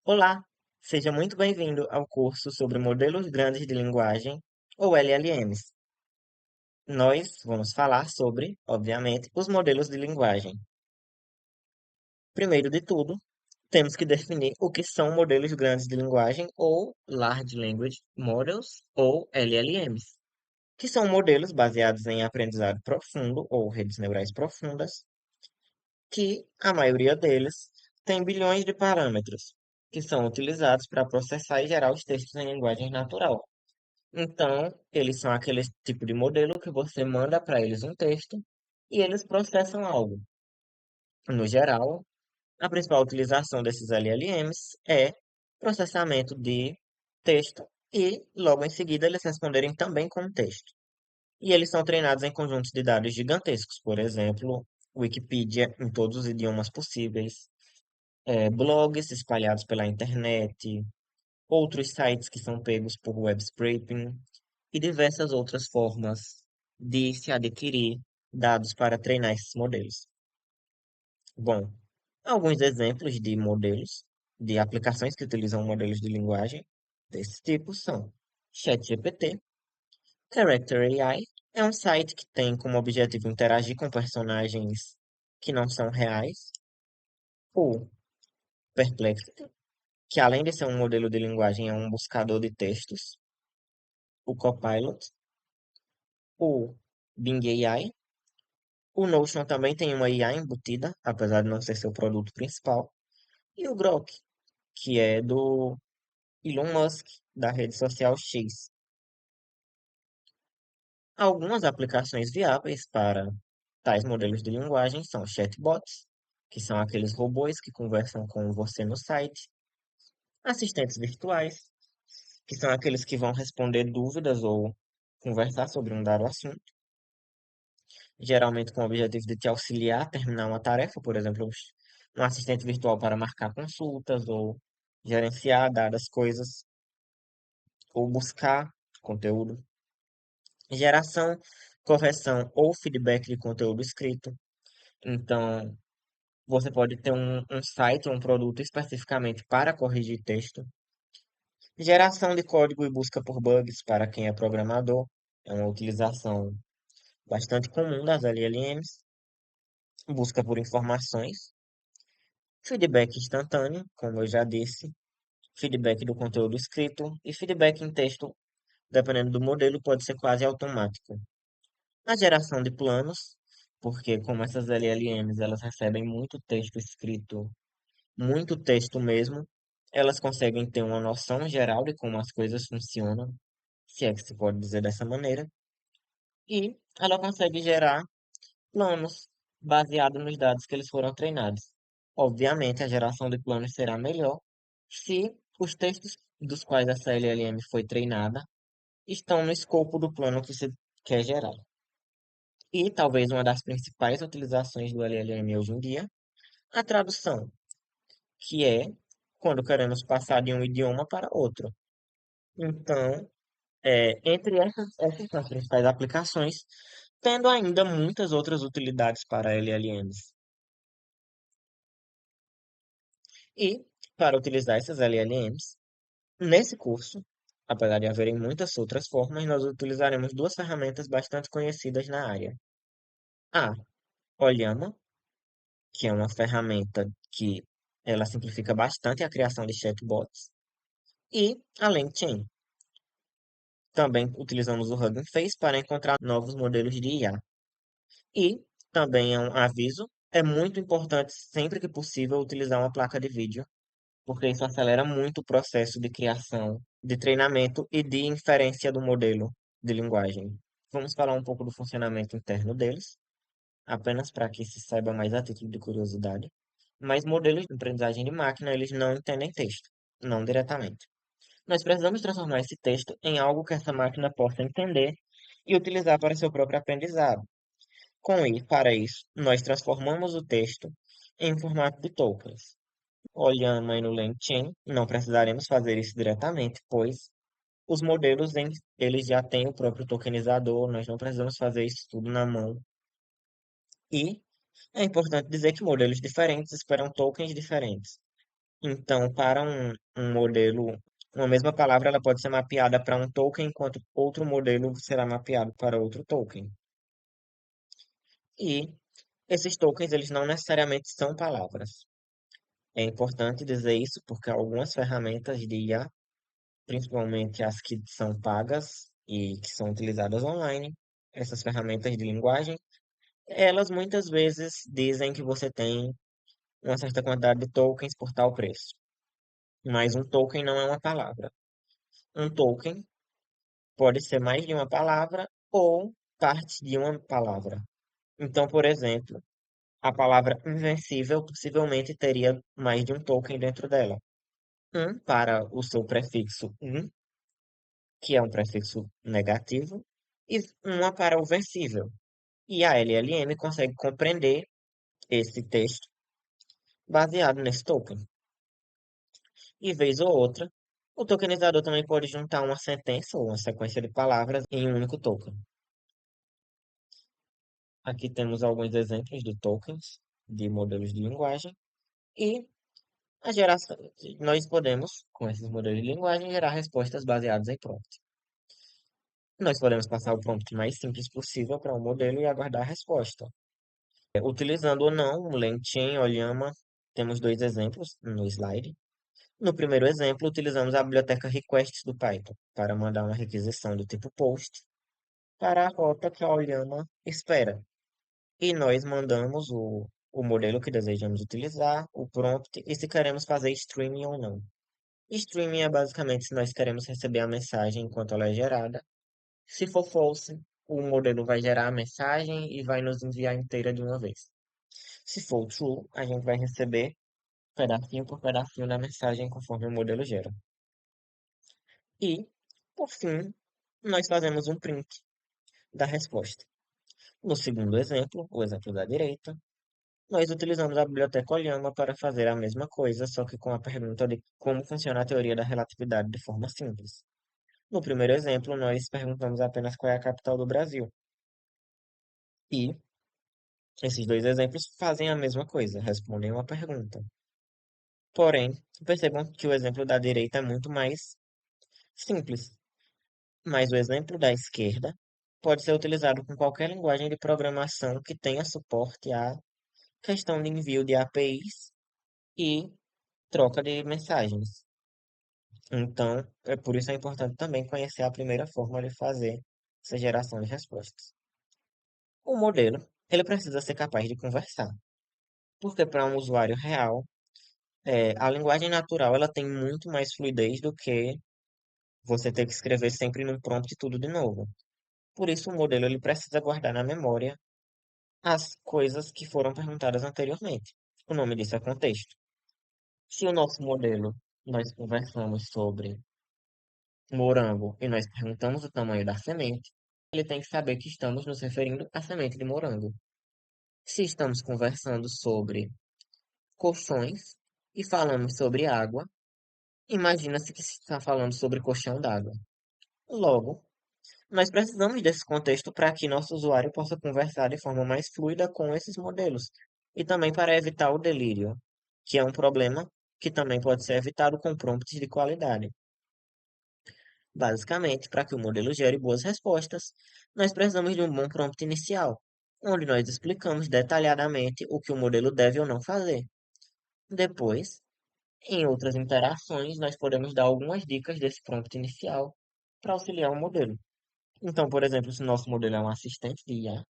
Olá, seja muito bem-vindo ao curso sobre modelos grandes de linguagem, ou LLMs. Nós vamos falar sobre, obviamente, os modelos de linguagem. Primeiro de tudo, temos que definir o que são modelos grandes de linguagem, ou Large Language Models, ou LLMs, que são modelos baseados em aprendizado profundo, ou redes neurais profundas, que a maioria deles tem bilhões de parâmetros, que são utilizados para processar e gerar os textos em linguagem natural. Então, eles são aquele tipo de modelo que você manda para eles um texto e eles processam algo. No geral, a principal utilização desses LLMs é processamento de texto e, logo em seguida, eles responderem também com texto. E eles são treinados em conjuntos de dados gigantescos, por exemplo, Wikipedia em todos os idiomas possíveis, blogs espalhados pela internet, outros sites que são pegos por web scraping e diversas outras formas de se adquirir dados para treinar esses modelos. Bom, alguns exemplos de modelos, de aplicações que utilizam modelos de linguagem desse tipo são ChatGPT, Character AI, é um site que tem como objetivo interagir com personagens que não são reais, ou Perplexity, que além de ser um modelo de linguagem, é um buscador de textos, o Copilot, o Bing AI. O Notion também tem uma IA embutida, apesar de não ser seu produto principal. E o Grok, que é do Elon Musk, da rede social X. Algumas aplicações viáveis para tais modelos de linguagem são chatbots, que são aqueles robôs que conversam com você no site, assistentes virtuais, que são aqueles que vão responder dúvidas ou conversar sobre um dado assunto, geralmente com o objetivo de te auxiliar a terminar uma tarefa, por exemplo, um assistente virtual para marcar consultas ou gerenciar dadas coisas ou buscar conteúdo, geração, correção ou feedback de conteúdo escrito. Então, você pode ter um site ou um produto especificamente para corrigir texto, geração de código e busca por bugs para quem é programador, é uma utilização bastante comum das LLMs, busca por informações, feedback instantâneo, como eu já disse, feedback do conteúdo escrito e feedback em texto, dependendo do modelo, pode ser quase automático. A geração de planos, porque como essas LLMs elas recebem muito texto escrito, muito texto mesmo, elas conseguem ter uma noção geral de como as coisas funcionam, se é que se pode dizer dessa maneira, e ela consegue gerar planos baseados nos dados que eles foram treinados. Obviamente, a geração de planos será melhor se os textos dos quais essa LLM foi treinada estão no escopo do plano que se quer gerar. E talvez uma das principais utilizações do LLM hoje em dia, a tradução, que é quando queremos passar de um idioma para outro. Então, entre essas são as principais aplicações, tendo ainda muitas outras utilidades para LLMs. E, para utilizar essas LLMs, nesse curso, apesar de haverem muitas outras formas, nós utilizaremos duas ferramentas bastante conhecidas na área. A Olhama, que é uma ferramenta que ela simplifica bastante a criação de chatbots, e a LangChain. Também utilizamos o Hugging Face para encontrar novos modelos de IA. E também é um aviso, é muito importante sempre que possível utilizar uma placa de vídeo, porque isso acelera muito o processo de criação, de treinamento e de inferência do modelo de linguagem. Vamos falar um pouco do funcionamento interno deles, apenas para que se saiba mais a título de curiosidade. Mas modelos de aprendizagem de máquina, eles não entendem texto, não diretamente. Nós precisamos transformar esse texto em algo que essa máquina possa entender e utilizar para seu próprio aprendizado. Para isso, nós transformamos o texto em formato de tokens. Olhando aí no LangChain, não precisaremos fazer isso diretamente, pois os modelos eles já têm o próprio tokenizador, nós não precisamos fazer isso tudo na mão. E é importante dizer que modelos diferentes esperam tokens diferentes. Então, para um modelo, uma mesma palavra ela pode ser mapeada para um token, enquanto outro modelo será mapeado para outro token. E esses tokens, eles não necessariamente são palavras. É importante dizer isso porque algumas ferramentas de IA, principalmente as que são pagas e que são utilizadas online, essas ferramentas de linguagem, elas muitas vezes dizem que você tem uma certa quantidade de tokens por tal preço. Mas um token não é uma palavra. Um token pode ser mais de uma palavra ou parte de uma palavra. Então, por exemplo, a palavra invencível possivelmente teria mais de um token dentro dela. Um para o seu prefixo in, que é um prefixo negativo, e uma para o vencível. E a LLM consegue compreender esse texto baseado nesse token. E vez ou outra, o tokenizador também pode juntar uma sentença ou uma sequência de palavras em um único token. Aqui temos alguns exemplos de tokens de modelos de linguagem e a geração, nós podemos, com esses modelos de linguagem, gerar respostas baseadas em prompt. Nós podemos passar o prompt mais simples possível para o modelo e aguardar a resposta. Utilizando ou não um LangChain ou Llama, temos dois exemplos no slide. No primeiro exemplo, utilizamos a biblioteca requests do Python para mandar uma requisição do tipo post para a rota que a Llama espera. E nós mandamos o modelo que desejamos utilizar, o prompt, e se queremos fazer streaming ou não. Streaming é basicamente se nós queremos receber a mensagem enquanto ela é gerada. Se for false, o modelo vai gerar a mensagem e vai nos enviar inteira de uma vez. Se for true, a gente vai receber pedacinho por pedacinho da mensagem conforme o modelo gera. E, por fim, nós fazemos um print da resposta. No segundo exemplo, o exemplo da direita, nós utilizamos a biblioteca Olhama para fazer a mesma coisa, só que com a pergunta de como funciona a teoria da relatividade de forma simples. No primeiro exemplo, nós perguntamos apenas qual é a capital do Brasil. E esses dois exemplos fazem a mesma coisa, respondem uma pergunta. Porém, percebam que o exemplo da direita é muito mais simples, mas o exemplo da esquerda pode ser utilizado com qualquer linguagem de programação que tenha suporte à questão de envio de APIs e troca de mensagens. Então, é por isso é importante também conhecer a primeira forma de fazer essa geração de respostas. O modelo, ele precisa ser capaz de conversar, porque para um usuário real, a linguagem natural ela tem muito mais fluidez do que você ter que escrever sempre num prompt tudo de novo. Por isso, o modelo ele precisa guardar na memória as coisas que foram perguntadas anteriormente. O nome disso é contexto. Se o nosso modelo nós conversamos sobre morango e nós perguntamos o tamanho da semente, ele tem que saber que estamos nos referindo à semente de morango. Se estamos conversando sobre colchões e falamos sobre água, imagina-se que se está falando sobre colchão d'água. Logo, nós precisamos desse contexto para que nosso usuário possa conversar de forma mais fluida com esses modelos e também para evitar o delírio, que é um problema que também pode ser evitado com prompts de qualidade. Basicamente, para que o modelo gere boas respostas, nós precisamos de um bom prompt inicial, onde nós explicamos detalhadamente o que o modelo deve ou não fazer. Depois, em outras interações, nós podemos dar algumas dicas desse prompt inicial para auxiliar o modelo. Então, por exemplo, se o nosso modelo é um assistente de IA,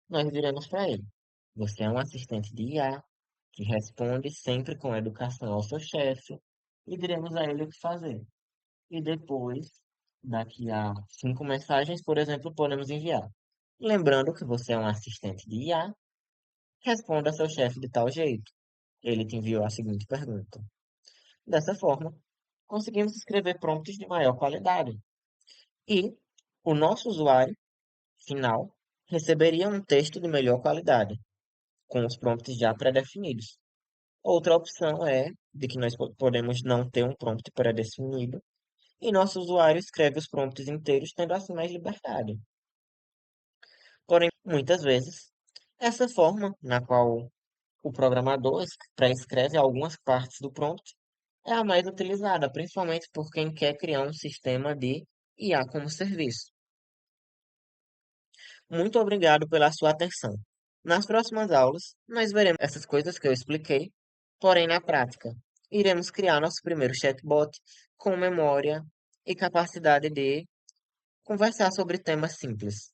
nós diremos para ele: você é um assistente de IA que responde sempre com educação ao seu chefe, e diremos a ele o que fazer. E depois, daqui a 5 mensagens, por exemplo, podemos enviar. Lembrando que você é um assistente de IA, responda a seu chefe de tal jeito. Ele te enviou a seguinte pergunta. Dessa forma, conseguimos escrever prompts de maior qualidade. E o nosso usuário final receberia um texto de melhor qualidade, com os prompts já pré-definidos. Outra opção é de que nós podemos não ter um prompt pré-definido e nosso usuário escreve os prompts inteiros, tendo assim mais liberdade. Porém, muitas vezes, essa forma na qual o programador pré-escreve algumas partes do prompt é a mais utilizada, principalmente por quem quer criar um sistema de IA como serviço. Muito obrigado pela sua atenção. Nas próximas aulas, nós veremos essas coisas que eu expliquei, porém na prática. Iremos criar nosso primeiro chatbot com memória e capacidade de conversar sobre temas simples.